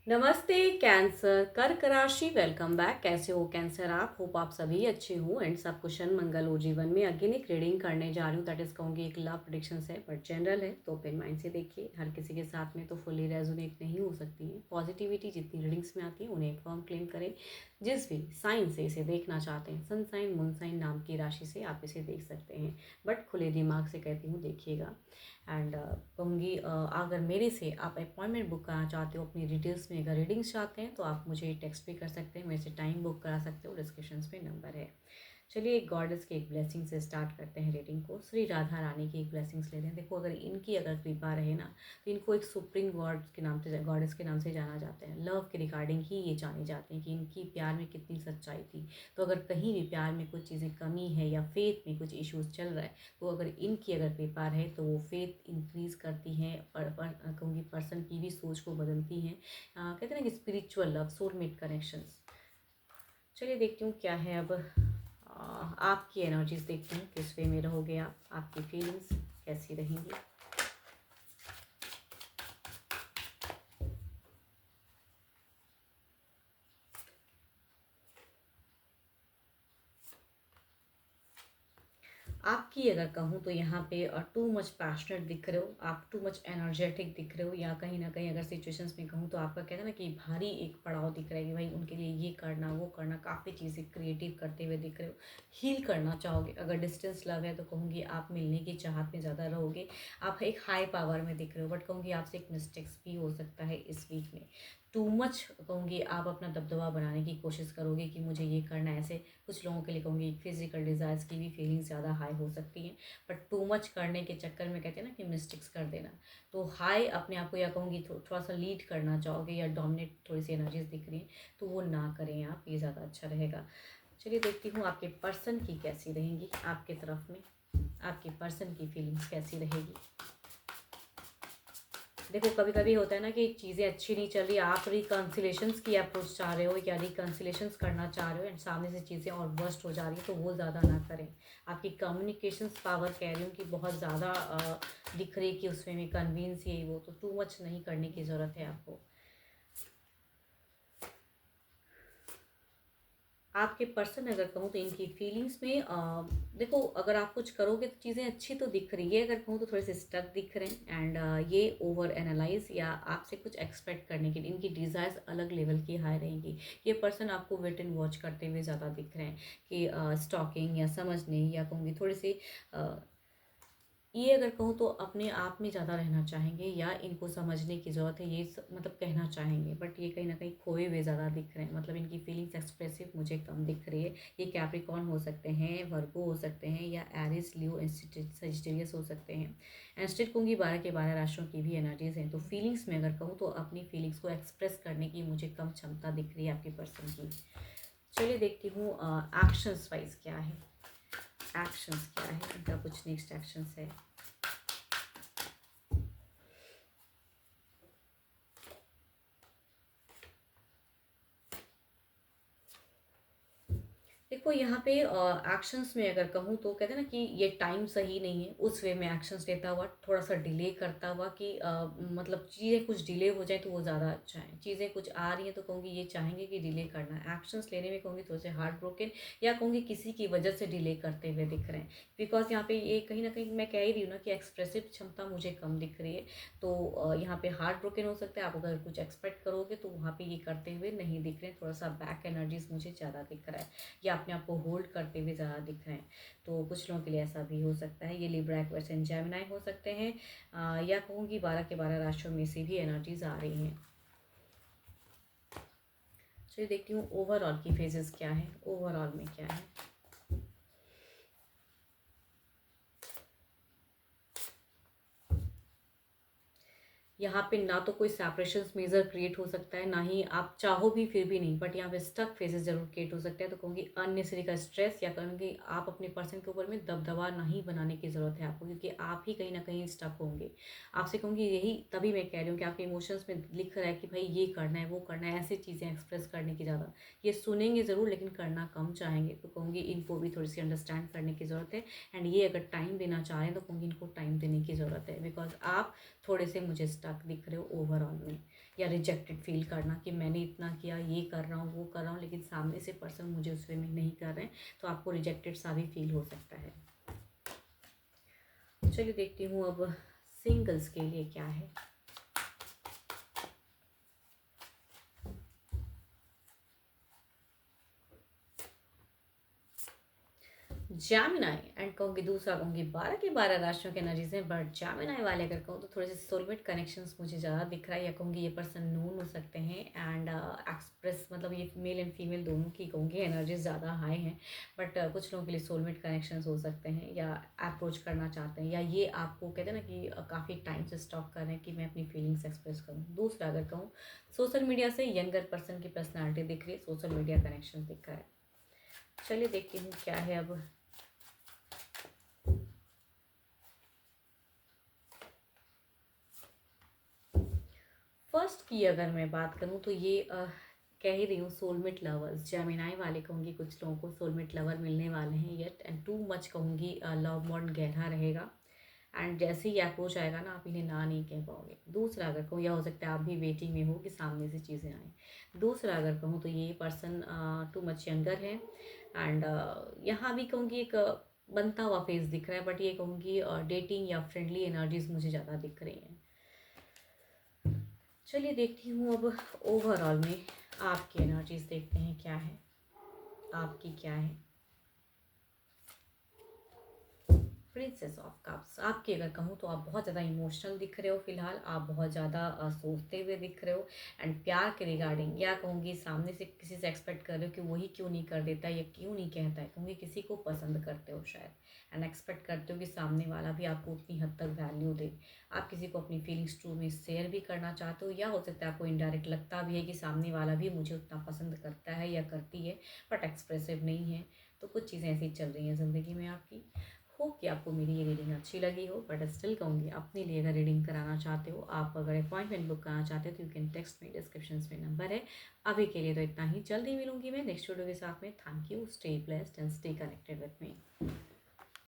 नमस्ते कैंसर कर्क राशि। Welcome back. कैसे हो कैंसर? आप होप आप सभी अच्छे हो एंड सब कुशल मंगल हो जीवन में। अगेन एक रीडिंग करने जा रही हूँ, दैट इज कहूँगी एक लव प्रेडिक्शंस है बट जनरल है, तो ओपन माइंड से देखिए। हर किसी के साथ में तो फुली रेजोनेट नहीं हो सकती है। पॉजिटिविटी जितनी रीडिंग्स में आती है उन्हें फर्म क्लेम करें। जिस भी साइन से इसे देखना चाहते हैं, सन साइन मून साइन नाम की राशि से आप इसे देख सकते हैं, बट खुले दिमाग से कहती हूँ देखिएगा। एंड कहूँगी अगर मेरे से आप अपॉइंटमेंट बुक कराना चाहते हो अपनी डिटेल्स में, अगर रीडिंग्स चाहते हैं तो आप मुझे टेक्स्ट भी कर सकते हैं, मेरे से टाइम बुक करा सकते हो, डिस्क्रिप्शन में नंबर है। चलिए एक गॉडेस की एक ब्लेसिंग से स्टार्ट करते हैं रीडिंग को। श्री राधा रानी की एक ब्लेसिंग्स लेते हैं। देखो अगर इनकी अगर कृपा रहे ना, तो इनको एक सुप्रीम गॉड के नाम से, गॉडेस के नाम से जाना जाता है। लव के रिगार्डिंग ही ये जाने जाते हैं कि इनकी प्यार में कितनी सच्चाई थी। तो अगर कहीं भी प्यार में कुछ चीज़ें कमी है या फेथ में कुछ इश्यूज चल रहा है, तो अगर इनकी अगर कृपा रहे तो वो फेथ इंक्रीज करती हैं। कहूँगी पर्सन की भी सोच को बदलती हैं। कहते हैं ना कि स्पिरिचुअल लव, सोलमेट कनेक्शंस। चलिए देखती हूँ क्या है अब। आपकी एनर्जीज देखती हूँ, किस वे में रहोगे आप, आपकी फीलिंग्स कैसी रहेंगी। आपकी अगर कहूँ तो यहाँ पे टू मच पैशनेट दिख रहे हो आप, टू मच एनर्जेटिक दिख रहे हो, या कहीं ना कहीं अगर सिचुएशंस में कहूँ तो आपका कहना ना कि भारी एक पड़ाव दिख रहा है कि भाई उनके लिए ये करना वो करना, काफ़ी चीज़ें क्रिएटिव करते हुए दिख रहे हो। हील करना चाहोगे। अगर डिस्टेंस लव है तो कहूँगी आप मिलने की चाहत में ज़्यादा रहोगे। आप एक हाई पावर में दिख रहे हो, बट कहूँगी आपसे एक मिस्टेक्स भी हो सकता है इस वीक में। टू मच कहूँगी आप अपना दबदबा बनाने की कोशिश करोगे कि मुझे ये करना है। ऐसे कुछ लोगों के लिए कहूँगी फिजिकल डिज़ायर्स की भी फीलिंग्स ज़्यादा हाई हो सकती हैं, बट टू मच करने के चक्कर में कहते हैं ना कि मिस्टेक्स कर देना। तो हाई अपने आप को, या कहूँगी थोड़ा सा लीड करना चाहोगे या डोमिनेट थोड़ी सी एनर्जीज दिख रही हैं, तो वो ना करें आप, ये ज़्यादा अच्छा रहेगा। चलिए देखती हूँ आपके पर्सन की कैसी रहेंगी, आपके तरफ में आपके पर्सन की फीलिंग्स कैसी रहेगी। देखो कभी कभी होता है ना कि चीज़ें अच्छी नहीं चल रही, आप रिकन्सिलेशंस की अप्रोच चाह रहे हो या रिकन्सिलेशंस करना चाह रहे हो एंड सामने से चीज़ें और वर्स्ट हो जा रही है, तो वो ज़्यादा ना करें। आपकी कम्युनिकेशंस पावर कह रही हूँ कि बहुत ज़्यादा दिख रही है कि उसमें भी कन्वींस यही वो, तो टू मच नहीं करने की ज़रूरत है आपको। आपके पर्सन अगर कहूँ तो इनकी फीलिंग्स में देखो अगर आप कुछ करोगे तो चीज़ें अच्छी तो दिख रही है, अगर कहूँ तो थोड़े से स्टक दिख रहे हैं। एंड ये ओवर एनालाइज या आपसे कुछ एक्सपेक्ट करने के लिए इनकी डिज़ायर्स अलग लेवल की हाई रहेंगी। ये पर्सन आपको वेट एंड वॉच करते हुए ज़्यादा दिख रहे हैं कि स्टॉकिंग या समझने, या कहूँगी थोड़ी सी ये अगर कहूँ तो अपने आप में ज़्यादा रहना चाहेंगे या इनको समझने की ज़रूरत है, ये मतलब कहना चाहेंगे, बट ये कहीं ना कहीं खोए हुए ज़्यादा दिख रहे हैं। मतलब इनकी फीलिंग्स एक्सप्रेसिव मुझे कम दिख रही है। ये कैप्रिकॉर्न हो सकते हैं, वर्गो हो सकते हैं, या एरिस लियो सजिटेरियस हो सकते हैं। एंड स्टिल कहूँगी 12 के 12 राशियों की भी एनर्जीज हैं। तो फीलिंग्स में अगर कहूँ तो अपनी फीलिंग्स को एक्सप्रेस करने की मुझे कम क्षमता दिख रही है आपके पर्सन की। चलिए देखती हूँ एक्शंस वाइज क्या है, एक्शंस क्या है इनका, कुछ नेक्स्ट एक्शंस है। देखो यहाँ पे एक्शंस में अगर कहूँ तो कहते हैं ना कि ये टाइम सही नहीं है, उस वे में एक्शंस लेता हुआ थोड़ा सा डिले करता हुआ कि मतलब चीज़ें कुछ डिले हो जाए तो वो ज़्यादा अच्छा है। चीज़ें कुछ आ रही हैं तो कहूँगी ये चाहेंगे कि डिले करना है। एक्शंस लेने में कहूँगी थोड़े से हार्ट ब्रोकन, या कहूँगी किसी की वजह से डिले करते हुए दिख रहे हैं। बिकॉज यहाँ पे ये कहीं ना कहीं मैं कह ही रही हूँ ना कि एक्सप्रेसिव क्षमता मुझे कम दिख रही है। तो यहाँ पे हार्ट ब्रोकन हो सकता है। आप अगर कुछ एक्सपेक्ट करोगे तो वहाँ पे ये करते हुए नहीं दिख रहे हैं। थोड़ा सा बैक एनर्जीज मुझे ज़्यादा दिख रहा है, या अपने आप को होल्ड करते हुए ज़्यादा दिख रहे हैं। तो कुछ लोगों के लिए ऐसा भी हो सकता है। ये लिब्रा, एक्वेरियस एंड जेमिनी हो सकते हैं, या कहूँगी 12 के 12 राशियों में से भी एनर्जीज आ रही हैं। चलिए देखती हूँ ओवरऑल की फेजेस क्या है, ओवरऑल में क्या है। यहाँ पे ना तो कोई सेपरेशन मेजर क्रिएट हो सकता है, ना ही आप चाहो भी फिर भी नहीं, बट यहाँ पे स्टक फेजेस जरूर क्रिएट हो सकते हैं। तो कहूँगी अननेसेसरी का स्ट्रेस, या कहूँगी आप अपने पर्सन के ऊपर में दबदबा नहीं बनाने की ज़रूरत है आपको, क्योंकि आप ही कहीं ना कहीं स्टक होंगे। आपसे कहूँगी यही, तभी मैं कह रही हूँ कि आपके इमोशंस में लिख रहा है कि भाई ये करना है वो करना है, ऐसी चीज़ें एक्सप्रेस करने की ज़्यादा, ये सुनेंगे ज़रूर लेकिन करना कम चाहेंगे। तो कहूँगी इनको भी थोड़ी सी अंडरस्टैंड करने की ज़रूरत है। एंड ये अगर टाइम देना चाह रहे हैं तो कहूँगी इनको टाइम देने की ज़रूरत है, बिकॉज आप थोड़े से मुझे स्टक दिख रहे हो ओवरऑल में, या रिजेक्टेड फील करना कि मैंने इतना किया, ये कर रहा हूँ वो कर रहा हूँ, लेकिन सामने से पर्सन मुझे उस वे में नहीं कर रहे हैं, तो आपको रिजेक्टेड सा भी फील हो सकता है। चलिए देखती हूँ अब सिंगल्स के लिए क्या है। जैमिनाई एंड कहूँगी दूसरा, कहूँगी 12 के 12 राशियों के एनर्जीज हैं, बट जैमिनाई वाले अगर कहूँ तो थोड़े से सोलमेट कनेक्शंस मुझे ज़्यादा दिख रहा है, या कहूँगी ये पर्सन नून हो सकते हैं एंड एक्सप्रेस, मतलब ये मेल एंड फीमेल दोनों की कहूँगी एनर्जीज ज़्यादा हाई हैं, बट कुछ लोगों के लिए सोलमेट कनेक्शंस हो सकते हैं, या अप्रोच करना चाहते हैं, या ये आपको कहते हैं ना कि काफ़ी टाइम से स्टॉक कर रहे हैं कि मैं अपनी फीलिंग्स एक्सप्रेस करूँ। दूसरा अगर कहूँ सोशल मीडिया से यंगर पर्सन की पर्सनैलिटी दिख रही है, सोशल मीडिया कनेक्शन दिख रहा है। चलिए देखती हूँ क्या है अब। फर्स्ट की अगर मैं बात करूँ तो ये कह ही रही हूँ सोलमेट लवर्स, जेमिनाई वाले कहूँगी कुछ लोगों को सोलमेट लवर मिलने वाले हैं येट, एंड टू मच कहूँगी लव बॉन्ड गहरा रहेगा, एंड जैसे ही अप्रोच आएगा ना आप इन्हें ना नहीं कह पाओगे। दूसरा अगर कहूँ, या हो सकता है आप भी वेटिंग में हो कि सामने से चीज़ें आएँ। दूसरा अगर कहूँ तो ये पर्सन टू मच यंगर है, एंड यहाँ भी कहूँगी एक बनता हुआ फेस दिख रहा है, बट ये कहूँगी डेटिंग या फ्रेंडली एनर्जीज मुझे ज़्यादा दिख रही हैं। चलिए देखती हूँ अब ओवरऑल में आपकी एनर्जीज देखते हैं क्या है, आपकी क्या है। प्रिंसेस ऑफ कप्स, आपकी अगर कहूँ तो आप बहुत ज़्यादा इमोशनल दिख रहे हो फिलहाल, आप बहुत ज़्यादा सोचते हुए दिख रहे हो, एंड प्यार के रिगार्डिंग, या कहूँगी सामने से किसी से एक्सपेक्ट कर रहे हो कि वही क्यों नहीं कर देता या क्यों नहीं कहता है, कहूँगी किसी को पसंद करते हो शायद, एंड एक्सपेक्ट करते हो कि सामने वाला भी आपको उतनी हद तक वैल्यू दे। आप किसी को अपनी फीलिंग्स ट्रू में शेयर भी करना चाहते हो, या हो सकता है आपको इनडायरेक्ट लगता भी है कि सामने वाला भी मुझे उतना पसंद करता है या करती है, बट एक्सप्रेसिव नहीं है। तो कुछ चीज़ें ऐसी चल रही हैं ज़िंदगी में आपकी। होप कि आपको मेरी ये रीडिंग अच्छी लगी हो, बट स्टिल कहूँगी अपने लिए अगर रीडिंग कराना चाहते हो, आप अगर अपॉइंटमेंट बुक कराना चाहते हो तो यू कैन टेक्स्ट में, डिस्क्रिप्शन में नंबर है। अभी के लिए तो इतना ही, जल्दी मिलूंगी मैं नेक्स्ट वीडियो के साथ में। Thank you, stay blessed and stay connected with me.